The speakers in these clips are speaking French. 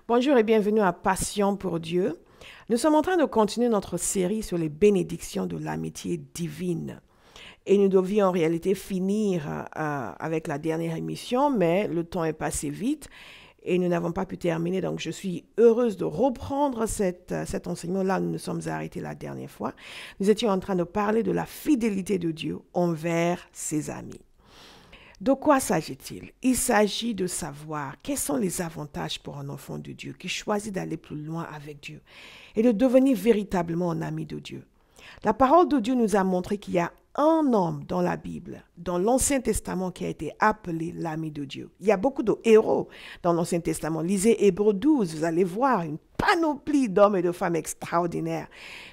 Bonjour et bienvenue à Passion pour Dieu. Nous sommes en train de continuer notre série sur les bénédictions de l'amitié divine. Et nous devions en réalité finir avec la dernière émission, mais le temps est passé vite et nous n'avons pas pu terminer. Donc, je suis heureuse de reprendre cet enseignement. Là, nous nous sommes arrêtés la dernière fois. Nous étions en train de parler de la fidélité de Dieu envers ses amis. De quoi s'agit-il? Il s'agit de savoir quels sont les avantages pour un enfant de Dieu qui choisit d'aller plus loin avec Dieu et de devenir véritablement un ami de Dieu. La parole de Dieu nous a montré qu'il y a un homme dans la Bible, dans l'Ancien Testament, qui a été appelé l'ami de Dieu. Il y a beaucoup de héros dans l'Ancien Testament. Lisez Hébreux 12, vous allez voir une panoplie d'hommes et de femmes extraordinaires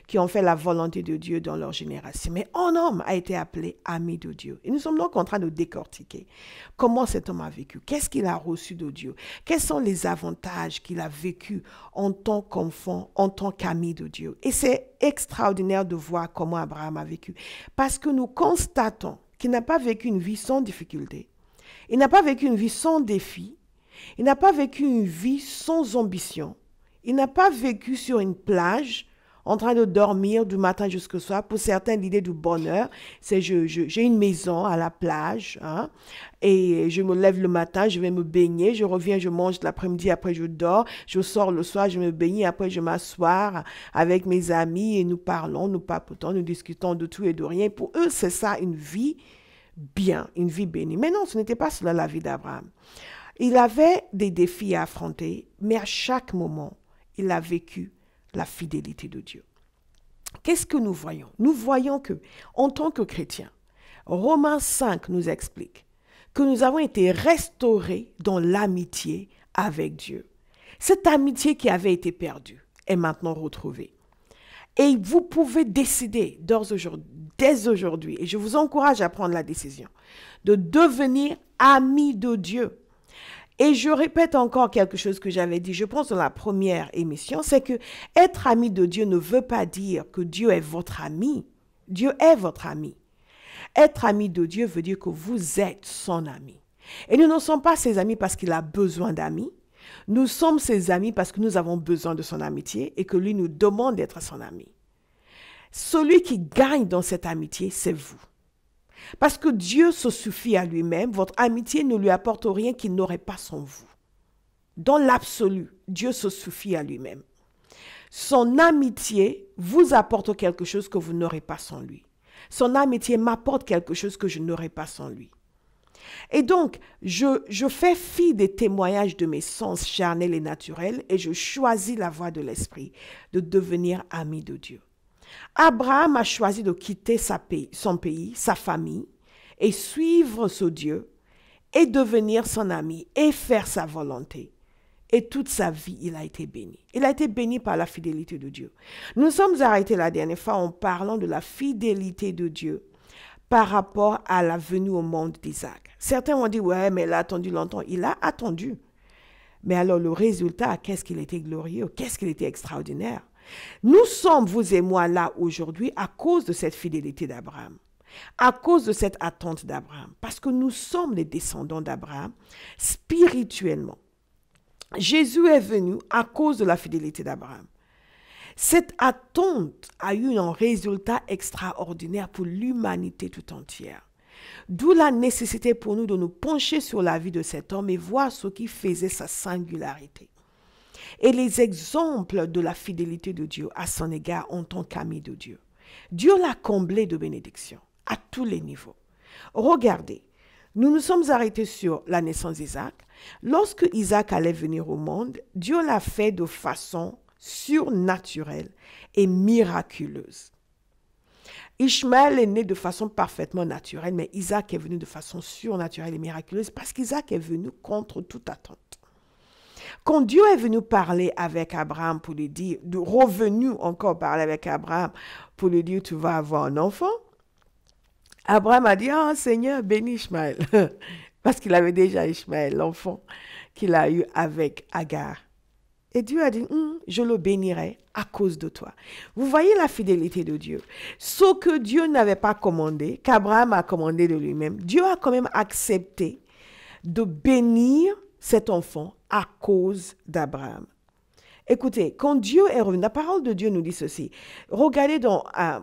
qui ont fait la volonté de Dieu dans leur génération. Mais un homme a été appelé ami de Dieu. Et nous sommes donc en train de décortiquer comment cet homme a vécu, qu'est-ce qu'il a reçu de Dieu, quels sont les avantages qu'il a vécu en tant qu'enfant, en tant qu'ami de Dieu. Et c'est extraordinaire de voir comment Abraham a vécu. Parce que nous constatons qu'il n'a pas vécu une vie sans difficulté. Il n'a pas vécu une vie sans défi. Il n'a pas vécu une vie sans ambition. Il n'a pas vécu sur une plage en train de dormir du matin jusqu'au soir. Pour certains, l'idée du bonheur, c'est j'ai une maison à la plage, hein, et je me lève le matin, je vais me baigner, je reviens, je mange l'après-midi, après je dors, je sors le soir, je me baigne, après je m'assois avec mes amis et nous parlons, nous papotons, nous discutons de tout et de rien. Pour eux, c'est ça une vie bien, une vie bénie. Mais non, ce n'était pas cela la vie d'Abraham. Il avait des défis à affronter, mais à chaque moment, il a vécu la fidélité de Dieu. Qu'est-ce que nous voyons? Nous voyons que, en tant que chrétiens, Romains 5 nous explique que nous avons été restaurés dans l'amitié avec Dieu. Cette amitié qui avait été perdue est maintenant retrouvée. Et vous pouvez décider dès aujourd'hui, et je vous encourage à prendre la décision, de devenir amis de Dieu. Et je répète encore quelque chose que j'avais dit, je pense dans la première émission, c'est que être ami de Dieu ne veut pas dire que Dieu est votre ami. Dieu est votre ami. Être ami de Dieu veut dire que vous êtes son ami. Et nous ne sommes pas ses amis parce qu'il a besoin d'amis. Nous sommes ses amis parce que nous avons besoin de son amitié et que lui nous demande d'être son ami. Celui qui gagne dans cette amitié, c'est vous. Parce que Dieu se suffit à lui-même, votre amitié ne lui apporte rien qu'il n'aurait pas sans vous. Dans l'absolu, Dieu se suffit à lui-même. Son amitié vous apporte quelque chose que vous n'aurez pas sans lui. Son amitié m'apporte quelque chose que je n'aurais pas sans lui. Et donc, je fais fi des témoignages de mes sens charnels et naturels et je choisis la voie de l'esprit, de devenir ami de Dieu. Abraham a choisi de quitter son pays, sa famille, et suivre ce Dieu, et devenir son ami, et faire sa volonté. Et toute sa vie, il a été béni. Il a été béni par la fidélité de Dieu. Nous sommes arrêtés la dernière fois en parlant de la fidélité de Dieu par rapport à la venue au monde d'Isaac. Certains ont dit, ouais, mais il a attendu longtemps. Il a attendu. Mais alors le résultat, qu'est-ce qu'il était glorieux, qu'est-ce qu'il était extraordinaire. Nous sommes, vous et moi, là aujourd'hui à cause de cette fidélité d'Abraham, à cause de cette attente d'Abraham, parce que nous sommes les descendants d'Abraham spirituellement. Jésus est venu à cause de la fidélité d'Abraham. Cette attente a eu un résultat extraordinaire pour l'humanité tout entière. D'où la nécessité pour nous de nous pencher sur la vie de cet homme et voir ce qui faisait sa singularité. Et les exemples de la fidélité de Dieu à son égard en tant qu'ami de Dieu. Dieu l'a comblé de bénédictions à tous les niveaux. Regardez, nous nous sommes arrêtés sur la naissance d'Isaac. Lorsque Isaac allait venir au monde, Dieu l'a fait de façon surnaturelle et miraculeuse. Ishmaël est né de façon parfaitement naturelle, mais Isaac est venu de façon surnaturelle et miraculeuse parce qu'Isaac est venu contre toute attente. Quand Dieu est venu parler avec Abraham pour lui dire, revenu encore parler avec Abraham pour lui dire, tu vas avoir un enfant, Abraham a dit, ah Seigneur, bénis Ishmaël. Parce qu'il avait déjà Ishmaël, l'enfant qu'il a eu avec Agar. Et Dieu a dit, je le bénirai à cause de toi. Vous voyez la fidélité de Dieu. Ce que Dieu n'avait pas commandé, qu'Abraham a commandé de lui-même, Dieu a quand même accepté de bénir cet enfant à cause d'Abraham. Écoutez, quand Dieu est revenu, la parole de Dieu nous dit ceci. Regardez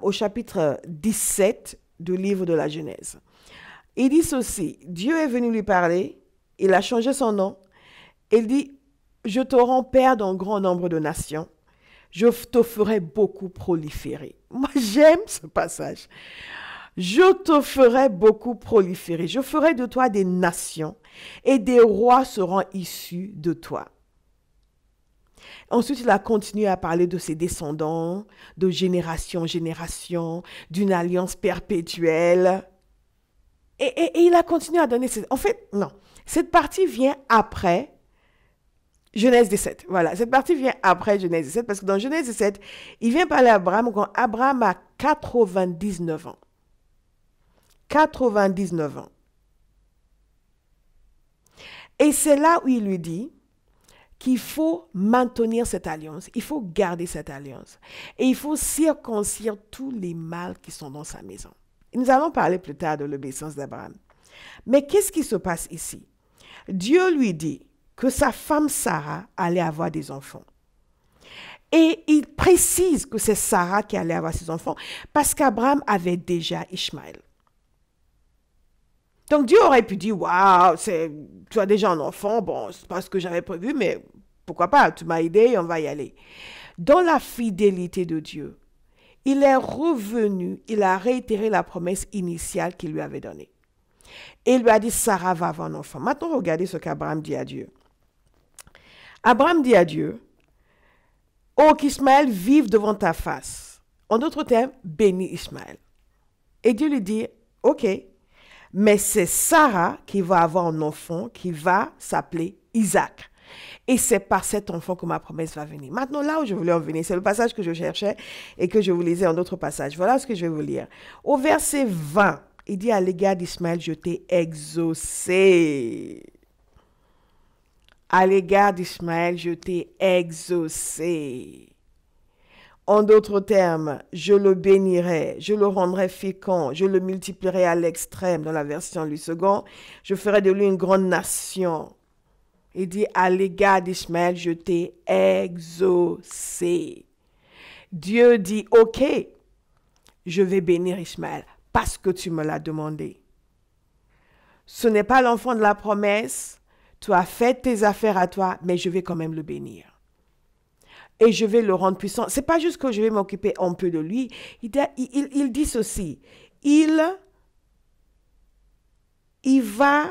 au chapitre 17 du livre de la Genèse. Il dit ceci, Dieu est venu lui parler, il a changé son nom, il dit, je te rends père d'un grand nombre de nations, je te ferai beaucoup proliférer. Moi, j'aime ce passage. Je te ferai beaucoup proliférer, je ferai de toi des nations et des rois seront issus de toi. Ensuite, il a continué à parler de ses descendants, de génération en génération, d'une alliance perpétuelle. Et il a continué à donner... En fait, non. Cette partie vient après Genèse 17. Voilà, cette partie vient après Genèse 17 parce que dans Genèse 17, il vient parler à Abraham quand Abraham a 99 ans. 99 ans. Et c'est là où il lui dit qu'il faut maintenir cette alliance, il faut garder cette alliance. Et il faut circoncire tous les mâles qui sont dans sa maison. Et nous allons parler plus tard de l'obéissance d'Abraham. Mais qu'est-ce qui se passe ici? Dieu lui dit que sa femme Sarah allait avoir des enfants. Et il précise que c'est Sarah qui allait avoir ses enfants parce qu'Abraham avait déjà Ishmaël. Donc Dieu aurait pu dire, waouh, tu as déjà un enfant, bon, c'est pas ce que j'avais prévu, mais pourquoi pas, tu m'as aidé, on va y aller. Dans la fidélité de Dieu, il est revenu, il a réitéré la promesse initiale qu'il lui avait donnée. Et il lui a dit, Sarah va avoir un enfant. Maintenant, regardez ce qu'Abraham dit à Dieu. Abraham dit à Dieu, oh, qu'Ismaël vive devant ta face. En d'autres termes, bénis Ismaël. Et Dieu lui dit, ok, mais c'est Sarah qui va avoir un enfant qui va s'appeler Isaac. Et c'est par cet enfant que ma promesse va venir. Maintenant, là où je voulais en venir, c'est le passage que je cherchais et que je vous lisais en d'autres passages. Voilà ce que je vais vous lire. Au verset 20, il dit à l'égard d'Ismaël, je t'ai exaucé. À l'égard d'Ismaël, je t'ai exaucé. En d'autres termes, je le bénirai, je le rendrai fécond, je le multiplierai à l'extrême. Dans la version Louis II, je ferai de lui une grande nation. Il dit, à l'égard d'Ismaël, je t'ai exaucé. Dieu dit, ok, je vais bénir Ismaël parce que tu me l'as demandé. Ce n'est pas l'enfant de la promesse, tu as fait tes affaires à toi, mais je vais quand même le bénir. Et je vais le rendre puissant. Ce n'est pas juste que je vais m'occuper un peu de lui. Il dit ceci. Il va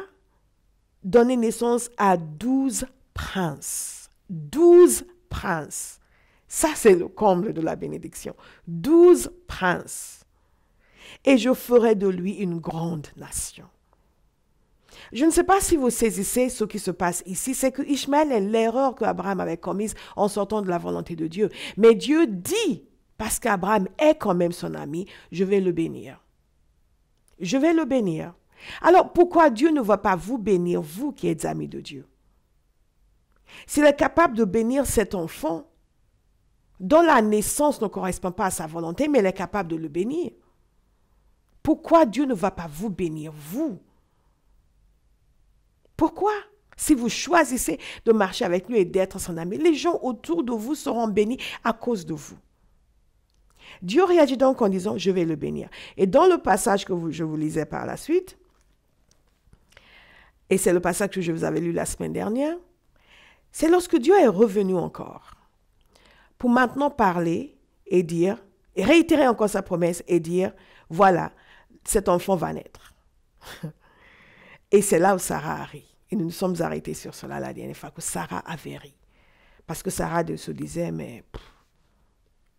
donner naissance à 12 princes. 12 princes. Ça, c'est le comble de la bénédiction. 12 princes. Et je ferai de lui une grande nation. Je ne sais pas si vous saisissez ce qui se passe ici, c'est que Ishmaël est l'erreur qu'Abraham avait commise en sortant de la volonté de Dieu. Mais Dieu dit, parce qu'Abraham est quand même son ami, je vais le bénir. Je vais le bénir. Alors pourquoi Dieu ne va pas vous bénir, vous qui êtes amis de Dieu? S'il est capable de bénir cet enfant, dont la naissance ne correspond pas à sa volonté, mais il est capable de le bénir. Pourquoi Dieu ne va pas vous bénir, vous? Pourquoi? Si vous choisissez de marcher avec lui et d'être son ami, les gens autour de vous seront bénis à cause de vous. Dieu réagit donc en disant, je vais le bénir. Et dans le passage que je vous lisais par la suite, et c'est le passage que je vous avais lu la semaine dernière, c'est lorsque Dieu est revenu encore pour maintenant parler et dire, et réitérer encore sa promesse et dire, voilà, cet enfant va naître. Et c'est là où Sarah a ri. Et nous nous sommes arrêtés sur cela la dernière fois, que Sarah avait ri. Parce que Sarah se disait, mais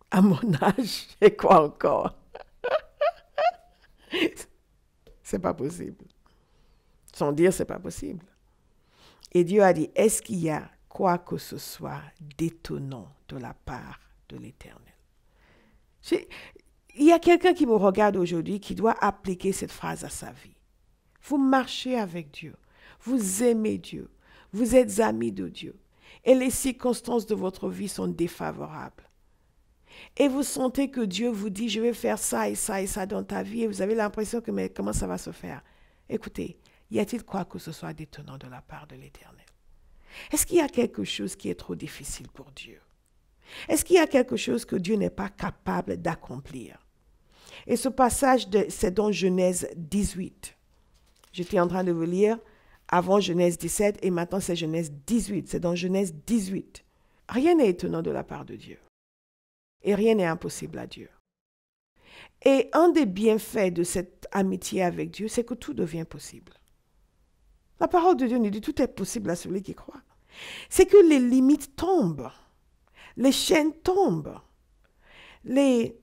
à mon âge, et quoi encore? C'est pas possible. Sans dire, c'est pas possible. Et Dieu a dit, est-ce qu'il y a quoi que ce soit d'étonnant de la part de l'Éternel? Il y a quelqu'un qui me regarde aujourd'hui qui doit appliquer cette phrase à sa vie. Vous marchez avec Dieu. Vous aimez Dieu. Vous êtes amis de Dieu. Et les circonstances de votre vie sont défavorables. Et vous sentez que Dieu vous dit, je vais faire ça et ça et ça dans ta vie. Et vous avez l'impression que, mais comment ça va se faire? Écoutez, y a-t-il quoi que ce soit d'étonnant de la part de l'Éternel? Est-ce qu'il y a quelque chose qui est trop difficile pour Dieu? Est-ce qu'il y a quelque chose que Dieu n'est pas capable d'accomplir? Et ce passage, c'est dans Genèse 18. J'étais en train de vous lire avant Genèse 17 et maintenant c'est Genèse 18. C'est dans Genèse 18. Rien n'est étonnant de la part de Dieu. Et rien n'est impossible à Dieu. Et un des bienfaits de cette amitié avec Dieu, c'est que tout devient possible. La parole de Dieu nous dit tout est possible à celui qui croit. C'est que les limites tombent. Les chaînes tombent. Les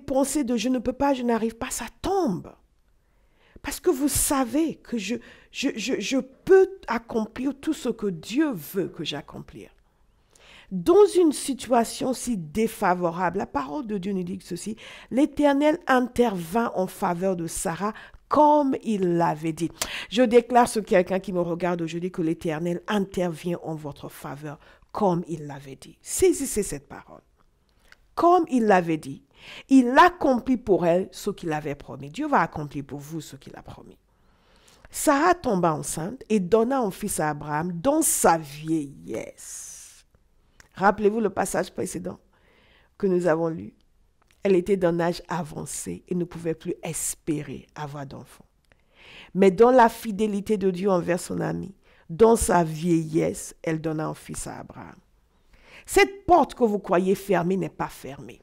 pensées de je ne peux pas, je n'arrive pas, ça tombe. Parce que vous savez que je peux accomplir tout ce que Dieu veut que j'accomplisse. Dans une situation si défavorable, la parole de Dieu nous dit ceci, l'Éternel intervint en faveur de Sarah comme il l'avait dit. Je déclare sur quelqu'un qui me regarde aujourd'hui que l'Éternel intervient en votre faveur comme il l'avait dit. Saisissez cette parole. Comme il l'avait dit, il accomplit pour elle ce qu'il avait promis. Dieu va accomplir pour vous ce qu'il a promis. Sarah tomba enceinte et donna un fils à Abraham dans sa vieillesse. Rappelez-vous le passage précédent que nous avons lu. Elle était d'un âge avancé et ne pouvait plus espérer avoir d'enfant. Mais dans la fidélité de Dieu envers son ami, dans sa vieillesse, elle donna un fils à Abraham. Cette porte que vous croyez fermée n'est pas fermée.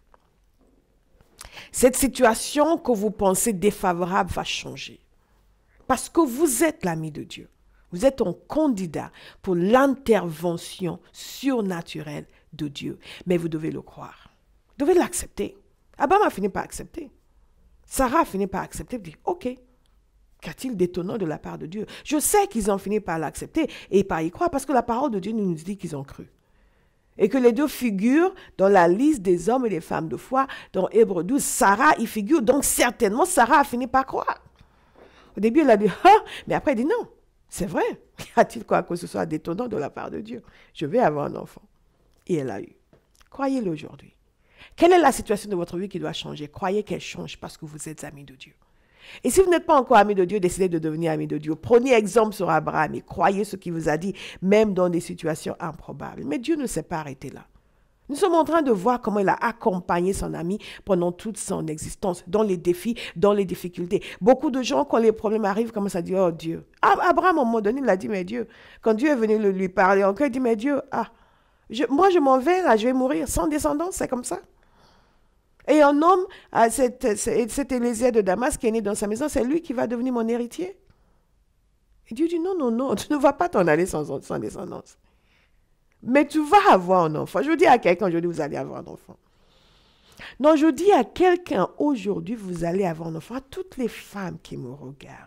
Cette situation que vous pensez défavorable va changer. Parce que vous êtes l'ami de Dieu. Vous êtes un candidat pour l'intervention surnaturelle de Dieu. Mais vous devez le croire. Vous devez l'accepter. Abraham a fini par accepter. Sarah a fini par accepter. Dit, ok, qu'a-t-il d'étonnant de la part de Dieu? Je sais qu'ils ont fini par l'accepter et par y croire parce que la parole de Dieu nous dit qu'ils ont cru. Et que les deux figurent dans la liste des hommes et des femmes de foi. Dans Hébreux 12, Sarah y figure. Donc certainement, Sarah a fini par croire. Au début, elle a dit, ah, mais après, elle dit non. C'est vrai. Y a-t-il quoi que ce soit d'étonnant de la part de Dieu? Je vais avoir un enfant. Et elle a eu. Croyez-le aujourd'hui. Quelle est la situation de votre vie qui doit changer? Croyez qu'elle change parce que vous êtes amis de Dieu. Et si vous n'êtes pas encore amis de Dieu, décidez de devenir amis de Dieu. Prenez exemple sur Abraham et croyez ce qu'il vous a dit, même dans des situations improbables. Mais Dieu ne s'est pas arrêté là. Nous sommes en train de voir comment il a accompagné son ami pendant toute son existence, dans les défis, dans les difficultés. Beaucoup de gens, quand les problèmes arrivent, commencent à dire, oh Dieu. Abraham, à un moment donné, il a dit, mais Dieu. Quand Dieu est venu lui parler encore, il dit, mais Dieu, moi je m'en vais, là, je vais mourir sans descendance, c'est comme ça. Et un homme, cet Élisée de Damas qui est né dans sa maison, c'est lui qui va devenir mon héritier. Et Dieu dit, non, non, non, tu ne vas pas t'en aller sans descendance. Mais tu vas avoir un enfant. Je dis à quelqu'un aujourd'hui, vous allez avoir un enfant. Non, je dis à quelqu'un aujourd'hui, vous allez avoir un enfant. À toutes les femmes qui me regardent,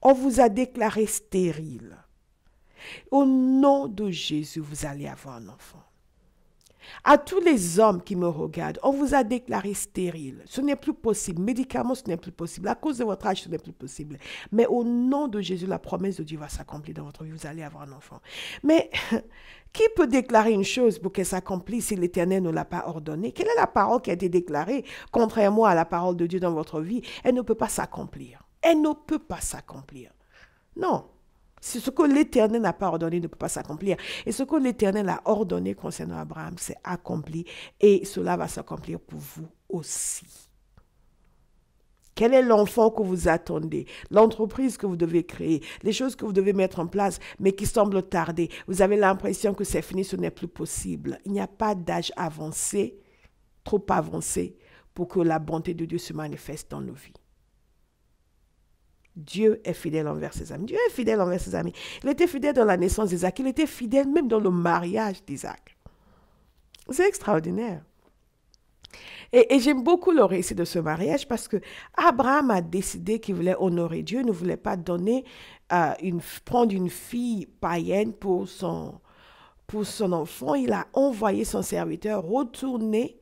on vous a déclaré stérile. Au nom de Jésus, vous allez avoir un enfant. À tous les hommes qui me regardent, on vous a déclaré stérile. Ce n'est plus possible. Médicaments, ce n'est plus possible. À cause de votre âge, ce n'est plus possible. Mais au nom de Jésus, la promesse de Dieu va s'accomplir dans votre vie. Vous allez avoir un enfant. Mais qui peut déclarer une chose pour qu'elle s'accomplisse si l'Éternel ne l'a pas ordonnée? Quelle est la parole qui a été déclarée contrairement à la parole de Dieu dans votre vie? Elle ne peut pas s'accomplir. Elle ne peut pas s'accomplir. Non. C'est ce que l'Éternel n'a pas ordonné ne peut pas s'accomplir. Et ce que l'Éternel a ordonné concernant Abraham, c'est accompli. Et cela va s'accomplir pour vous aussi. Quel est l'enfant que vous attendez? L'entreprise que vous devez créer? Les choses que vous devez mettre en place, mais qui semblent tarder? Vous avez l'impression que c'est fini, ce n'est plus possible. Il n'y a pas d'âge avancé, trop avancé, pour que la bonté de Dieu se manifeste dans nos vies. Dieu est fidèle envers ses amis. Dieu est fidèle envers ses amis. Il était fidèle dans la naissance d'Isaac. Il était fidèle même dans le mariage d'Isaac. C'est extraordinaire. Et j'aime beaucoup le récit de ce mariage parce que Abraham a décidé qu'il voulait honorer Dieu. Il ne voulait pas prendre une fille païenne pour son enfant. Il a envoyé son serviteur retourner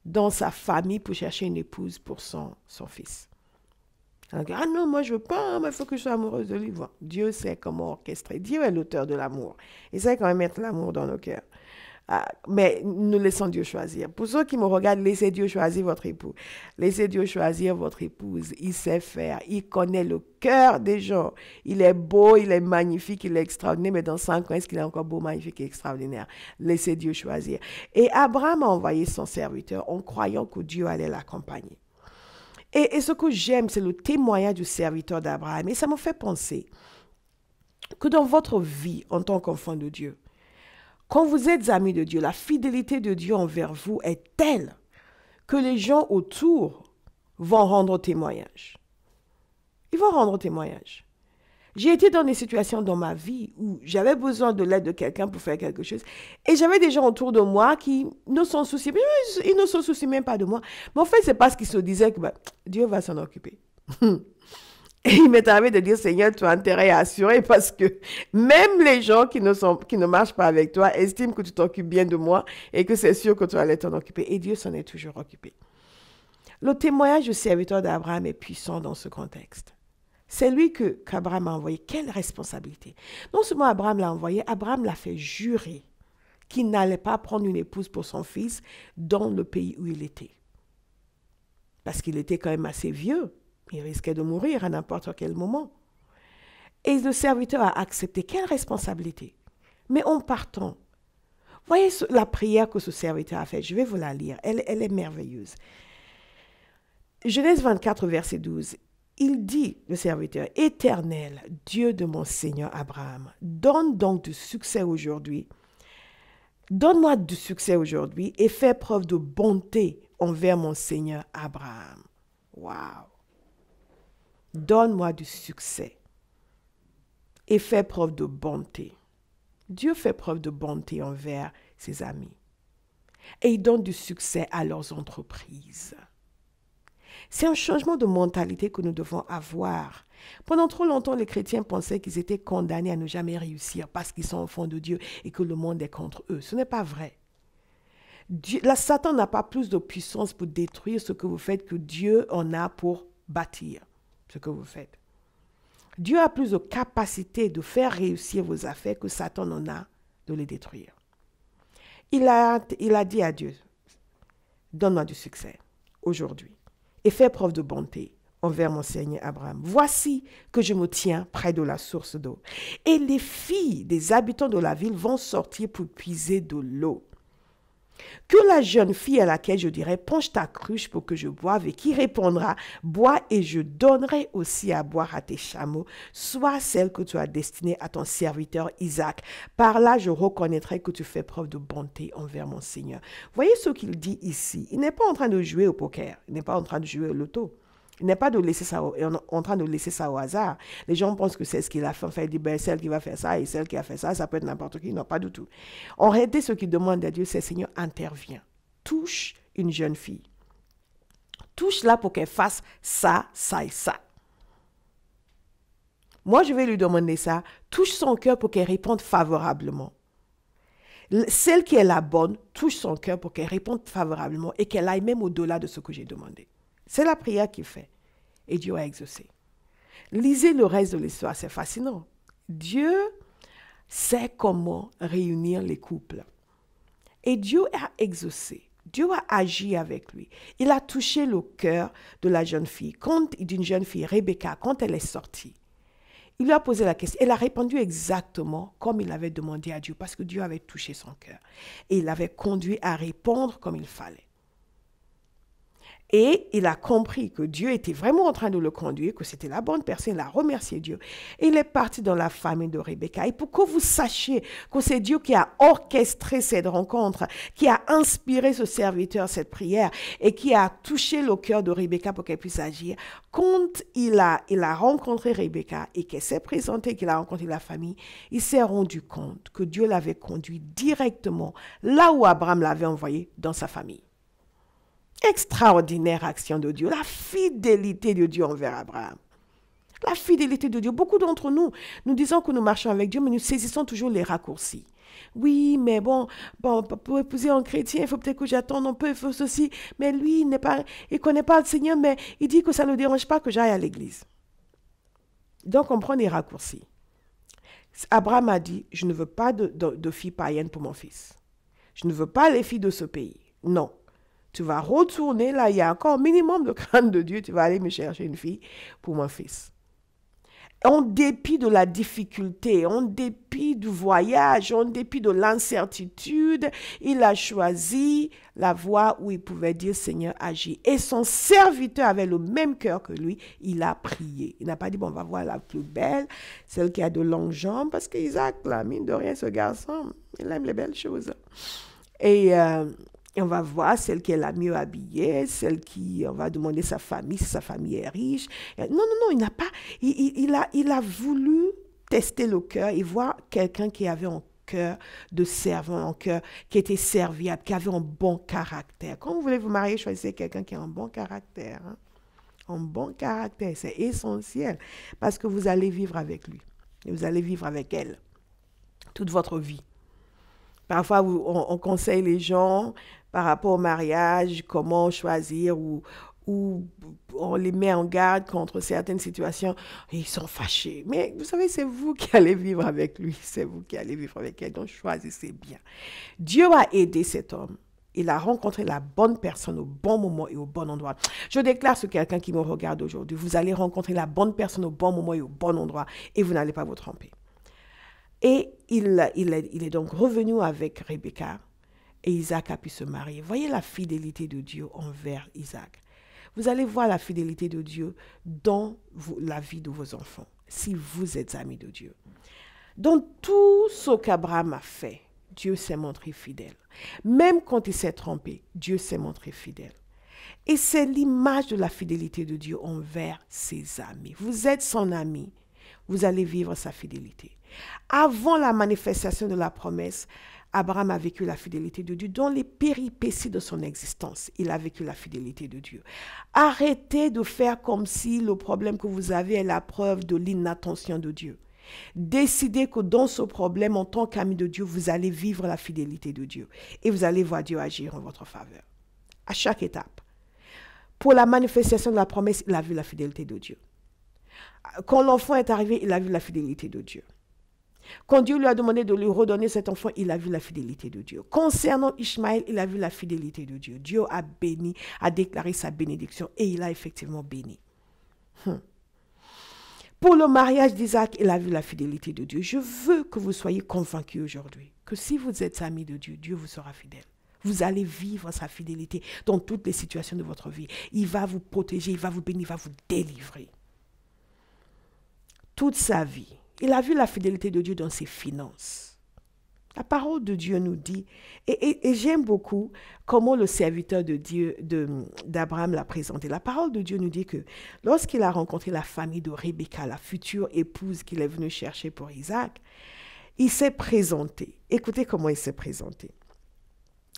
dans sa famille pour chercher une épouse pour son fils. Ah non, moi je veux pas, mais il faut que je sois amoureuse de lui. Bon, Dieu sait comment orchestrer. Dieu est l'auteur de l'amour. Il sait quand même mettre l'amour dans nos cœurs. Mais nous laissons Dieu choisir. Pour ceux qui me regardent, laissez Dieu choisir votre époux. Laissez Dieu choisir votre épouse. Il sait faire. Il connaît le cœur des gens. Il est beau, il est magnifique, il est extraordinaire. Mais dans 5 ans, est-ce qu'il est encore beau, magnifique et extraordinaire? Laissez Dieu choisir. Et Abraham a envoyé son serviteur en croyant que Dieu allait l'accompagner. Et ce que j'aime, c'est le témoignage du serviteur d'Abraham. Et ça me fait penser que dans votre vie en tant qu'enfant de Dieu, quand vous êtes amis de Dieu, la fidélité de Dieu envers vous est telle que les gens autour vont rendre témoignage. Ils vont rendre témoignage. J'ai été dans des situations dans ma vie où j'avais besoin de l'aide de quelqu'un pour faire quelque chose. Et j'avais des gens autour de moi qui ne s'en soucient, ils ne se soucient même pas de moi. Mais en fait, c'est parce qu'ils se disaient que Dieu va s'en occuper. Et il m'est arrivé de dire, Seigneur, tu as intérêt à assurer parce que même les gens qui ne marchent pas avec toi estiment que tu t'occupes bien de moi et que c'est sûr que tu allais t'en occuper. Et Dieu s'en est toujours occupé. Le témoignage du serviteur d'Abraham est puissant dans ce contexte. C'est lui qu'Abraham a envoyé. Quelle responsabilité! Non seulement Abraham l'a envoyé, Abraham l'a fait jurer qu'il n'allait pas prendre une épouse pour son fils dans le pays où il était. Parce qu'il était quand même assez vieux. Il risquait de mourir à n'importe quel moment. Et le serviteur a accepté. Quelle responsabilité! Mais en partant, voyez la prière que ce serviteur a faite. Je vais vous la lire. Elle est merveilleuse. Genèse 24, verset 12. Il dit, le serviteur, « Éternel, Dieu de mon Seigneur Abraham, donne donc du succès aujourd'hui. Donne-moi du succès aujourd'hui et fais preuve de bonté envers mon Seigneur Abraham. » Wow! Donne-moi du succès et fais preuve de bonté. Dieu fait preuve de bonté envers ses amis. Et il donne du succès à leurs entreprises. C'est un changement de mentalité que nous devons avoir. Pendant trop longtemps, les chrétiens pensaient qu'ils étaient condamnés à ne jamais réussir parce qu'ils sont enfants de Dieu et que le monde est contre eux. Ce n'est pas vrai. Satan n'a pas plus de puissance pour détruire ce que vous faites que Dieu en a pour bâtir ce que vous faites. Dieu a plus de capacité de faire réussir vos affaires que Satan en a de les détruire. Il a dit à Dieu, donne-moi du succès aujourd'hui et fais preuve de bonté envers mon Seigneur Abraham. Voici que je me tiens près de la source d'eau. Et les filles des habitants de la ville vont sortir pour puiser de l'eau. Que la jeune fille à laquelle je dirai, penche ta cruche pour que je boive, et qui répondra, bois et je donnerai aussi à boire à tes chameaux, soit celle que tu as destinée à ton serviteur Isaac. Par là, je reconnaîtrai que tu fais preuve de bonté envers mon Seigneur. Voyez ce qu'il dit ici. Il n'est pas en train de jouer au poker. Il n'est pas en train de jouer au loto. Il n'est pas en train de laisser ça au hasard. Les gens pensent que c'est ce qu'il a fait. Enfin, il dit, celle qui va faire ça et celle qui a fait ça, ça peut être n'importe qui. Non, pas du tout. En réalité, ce qu'il demande à Dieu, c'est, Seigneur, interviens. Touche une jeune fille. Touche-la pour qu'elle fasse ça, ça et ça. Moi, je vais lui demander ça. Touche son cœur pour qu'elle réponde favorablement. Celle qui est la bonne, touche son cœur pour qu'elle réponde favorablement et qu'elle aille même au-delà de ce que j'ai demandé. C'est la prière qu'il fait. Et Dieu a exaucé. Lisez le reste de l'histoire, c'est fascinant. Dieu sait comment réunir les couples. Et Dieu a exaucé. Dieu a agi avec lui. Il a touché le cœur de la jeune fille, d'une jeune fille, Rebecca, quand elle est sortie. Il lui a posé la question. Elle a répondu exactement comme il avait demandé à Dieu, parce que Dieu avait touché son cœur. Et il l'avait conduit à répondre comme il fallait. Et il a compris que Dieu était vraiment en train de le conduire, que c'était la bonne personne. Il a remercié Dieu. Et il est parti dans la famille de Rebecca. Et pour que vous sachiez que c'est Dieu qui a orchestré cette rencontre, qui a inspiré ce serviteur cette prière et qui a touché le cœur de Rebecca pour qu'elle puisse agir. Quand il a rencontré Rebecca et qu'elle s'est présentée, qu'il a rencontré la famille, il s'est rendu compte que Dieu l'avait conduit directement là où Abraham l'avait envoyé, dans sa famille. Extraordinaire action de Dieu, la fidélité de Dieu envers Abraham. La fidélité de Dieu. Beaucoup d'entre nous, nous disons que nous marchons avec Dieu, mais nous saisissons toujours les raccourcis. Oui, mais bon, pour épouser un chrétien, il faut peut-être que j'attende un peu, il faut ceci. Mais lui, il ne connaît pas le Seigneur, mais il dit que ça ne le dérange pas que j'aille à l'église. Donc, on prend des raccourcis. Abraham a dit, je ne veux pas de fille païenne pour mon fils. Je ne veux pas les filles de ce pays. Non. Tu vas retourner, là, il y a encore un minimum de crainte de Dieu. Tu vas aller me chercher une fille pour mon fils. En dépit de la difficulté, en dépit du voyage, en dépit de l'incertitude, il a choisi la voie où il pouvait dire Seigneur, agis. Et son serviteur avait le même cœur que lui, il a prié. Il n'a pas dit, bon, on va voir la plus belle, celle qui a de longues jambes, parce qu'Isaac, là, mine de rien, ce garçon, il aime les belles choses. Et on va voir celle qui est la mieux habillée, celle qui, on va demander sa famille, si sa famille est riche. Non, il n'a pas, il a voulu tester le cœur et voir quelqu'un qui avait un cœur de servant, un cœur qui était serviable, qui avait un bon caractère. Quand vous voulez vous marier, choisissez quelqu'un qui a un bon caractère. Hein? Un bon caractère, c'est essentiel parce que vous allez vivre avec lui et vous allez vivre avec elle toute votre vie. Parfois, on conseille les gens par rapport au mariage, comment choisir ou on les met en garde contre certaines situations. Ils sont fâchés. Mais vous savez, c'est vous qui allez vivre avec lui. C'est vous qui allez vivre avec elle. Donc, choisissez bien. Dieu a aidé cet homme. Il a rencontré la bonne personne au bon moment et au bon endroit. Je déclare sur quelqu'un qui me regarde aujourd'hui. Vous allez rencontrer la bonne personne au bon moment et au bon endroit et vous n'allez pas vous tromper. Et il est donc revenu avec Rebecca et Isaac a pu se marier. Voyez la fidélité de Dieu envers Isaac. Vous allez voir la fidélité de Dieu dans la vie de vos enfants, si vous êtes amis de Dieu. Dans tout ce qu'Abraham a fait, Dieu s'est montré fidèle. Même quand il s'est trompé, Dieu s'est montré fidèle. Et c'est l'image de la fidélité de Dieu envers ses amis. Vous êtes son ami, vous allez vivre sa fidélité. Avant la manifestation de la promesse, Abraham a vécu la fidélité de Dieu. Dans les péripéties de son existence, il a vécu la fidélité de Dieu. Arrêtez de faire comme si le problème que vous avez est la preuve de l'inattention de Dieu. Décidez que dans ce problème, en tant qu'ami de Dieu, vous allez vivre la fidélité de Dieu. Et vous allez voir Dieu agir en votre faveur. À chaque étape. Pour la manifestation de la promesse, il a vu la fidélité de Dieu. Quand l'enfant est arrivé, il a vu la fidélité de Dieu. Quand Dieu lui a demandé de lui redonner cet enfant, il a vu la fidélité de Dieu. Concernant Ishmaël, il a vu la fidélité de Dieu. Dieu a béni, a déclaré sa bénédiction et il a effectivement béni. Pour le mariage d'Isaac, il a vu la fidélité de Dieu. Je veux que vous soyez convaincus aujourd'hui que si vous êtes amis de Dieu, Dieu vous sera fidèle. Vous allez vivre sa fidélité dans toutes les situations de votre vie. Il va vous protéger, il va vous bénir, il va vous délivrer. Toute sa vie, il a vu la fidélité de Dieu dans ses finances. La parole de Dieu nous dit, et j'aime beaucoup comment le serviteur de Dieu, d'Abraham l'a présenté. La parole de Dieu nous dit que lorsqu'il a rencontré la famille de Rebecca, la future épouse qu'il est venu chercher pour Isaac, il s'est présenté. Écoutez comment il s'est présenté.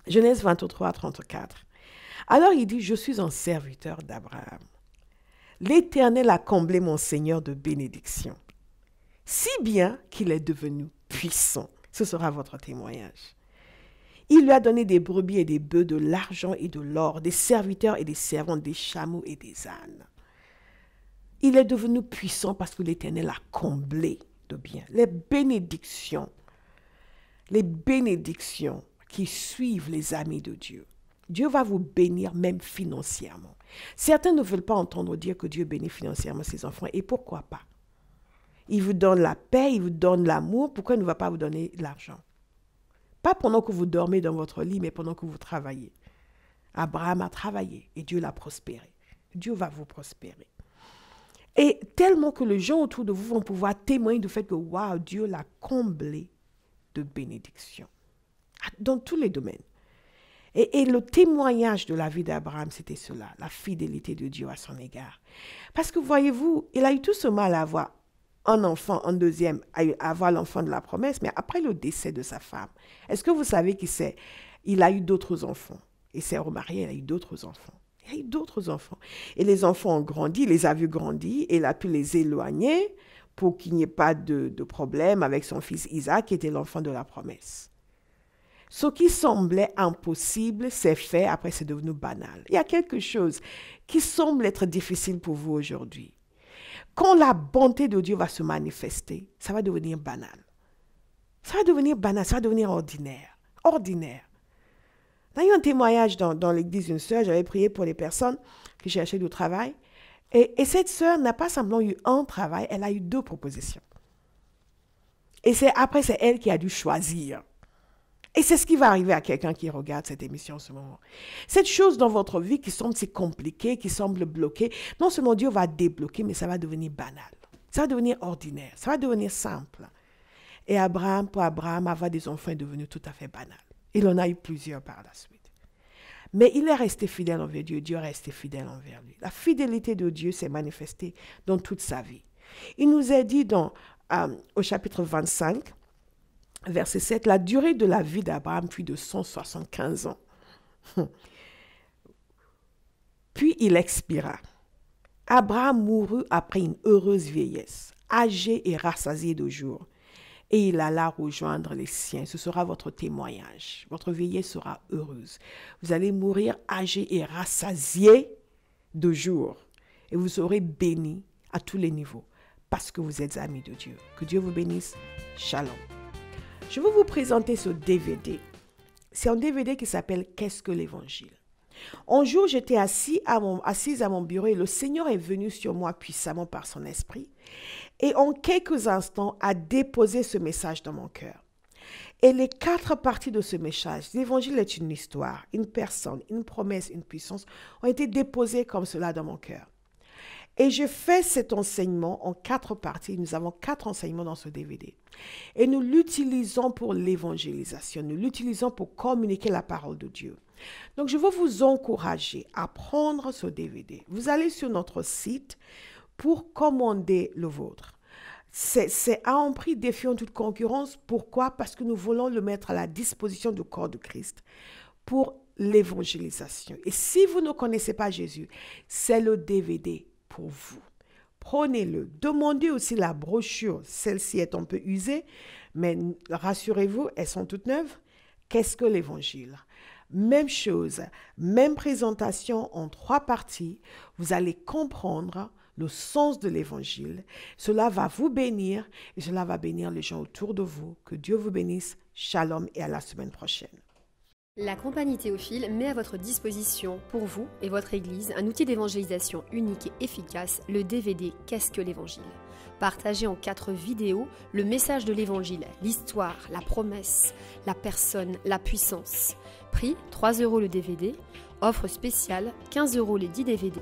Genèse 23, 34. Alors il dit, je suis un serviteur d'Abraham. L'Éternel a comblé mon Seigneur de bénédictions, si bien qu'il est devenu puissant. Ce sera votre témoignage. Il lui a donné des brebis et des bœufs, de l'argent et de l'or, des serviteurs et des servantes, des chameaux et des ânes. Il est devenu puissant parce que l'Éternel a comblé de biens. Les bénédictions qui suivent les amis de Dieu. Dieu va vous bénir même financièrement. Certains ne veulent pas entendre dire que Dieu bénit financièrement ses enfants. Et pourquoi pas? Il vous donne la paix, il vous donne l'amour. Pourquoi il ne va pas vous donner l'argent? Pas pendant que vous dormez dans votre lit, mais pendant que vous travaillez. Abraham a travaillé et Dieu l'a prospéré. Dieu va vous prospérer. Et tellement que les gens autour de vous vont pouvoir témoigner du fait que waouh, Dieu l'a comblé de bénédictions. Dans tous les domaines. Et le témoignage de la vie d'Abraham, c'était cela, la fidélité de Dieu à son égard. Parce que voyez-vous, il a eu tout ce mal à avoir un enfant, un deuxième, à avoir l'enfant de la promesse, mais après le décès de sa femme, est-ce que vous savez qu'il a eu d'autres enfants? Il s'est remarié, il a eu d'autres enfants. Il a eu d'autres enfants. Et les enfants ont grandi, il les a vus grandir, et il a pu les éloigner pour qu'il n'y ait pas de problème avec son fils Isaac, qui était l'enfant de la promesse. Ce qui semblait impossible s'est fait, après c'est devenu banal. Il y a quelque chose qui semble être difficile pour vous aujourd'hui. Quand la bonté de Dieu va se manifester, ça va devenir banal. Ça va devenir banal, ça va devenir ordinaire. Ordinaire. On a eu un témoignage dans l'église d'une sœur, j'avais prié pour les personnes qui cherchaient du travail. Et cette sœur n'a pas simplement eu un travail, elle a eu 2 propositions. Et après, c'est elle qui a dû choisir. Et c'est ce qui va arriver à quelqu'un qui regarde cette émission en ce moment. Cette chose dans votre vie qui semble si compliquée, qui semble bloquée, non seulement Dieu va débloquer, mais ça va devenir banal. Ça va devenir ordinaire, ça va devenir simple. Et pour Abraham, avoir des enfants est devenu tout à fait banal. Il en a eu plusieurs par la suite. Mais il est resté fidèle envers Dieu, Dieu est resté fidèle envers lui. La fidélité de Dieu s'est manifestée dans toute sa vie. Il nous est dit au chapitre 25, verset 7, la durée de la vie d'Abraham fut de 175 ans. Puis il expira. Abraham mourut après une heureuse vieillesse, âgé et rassasié de jours. Et il alla rejoindre les siens. Ce sera votre témoignage. Votre vieillesse sera heureuse. Vous allez mourir âgé et rassasié de jours. Et vous serez bénis à tous les niveaux parce que vous êtes amis de Dieu. Que Dieu vous bénisse. Shalom. Je vais vous présenter ce DVD. C'est un DVD qui s'appelle « Qu'est-ce que l'Évangile ?» Un jour, j'étais assise à mon bureau et le Seigneur est venu sur moi puissamment par son esprit et en quelques instants a déposé ce message dans mon cœur. Et les 4 parties de ce message, l'Évangile est une histoire, une personne, une promesse, une puissance, ont été déposées comme cela dans mon cœur. Et je fais cet enseignement en 4 parties. Nous avons 4 enseignements dans ce DVD. Et nous l'utilisons pour l'évangélisation. Nous l'utilisons pour communiquer la parole de Dieu. Donc, je veux vous encourager à prendre ce DVD. Vous allez sur notre site pour commander le vôtre. C'est à un prix défiant toute concurrence. Pourquoi? Parce que nous voulons le mettre à la disposition du corps de Christ pour l'évangélisation. Et si vous ne connaissez pas Jésus, c'est le DVD pour vous. Prenez-le. Demandez aussi la brochure. Celle-ci est un peu usée, mais rassurez-vous, elles sont toutes neuves. Qu'est-ce que l'Évangile? Même chose, même présentation en 3 parties. Vous allez comprendre le sens de l'Évangile. Cela va vous bénir et cela va bénir les gens autour de vous. Que Dieu vous bénisse. Shalom et à la semaine prochaine. La compagnie Théophile met à votre disposition, pour vous et votre Église, un outil d'évangélisation unique et efficace, le DVD « Qu'est-ce que l'Évangile ?» Partagé en 4 vidéos, le message de l'Évangile, l'histoire, la promesse, la personne, la puissance. Prix 3 € le DVD, offre spéciale 15 € les 10 DVD.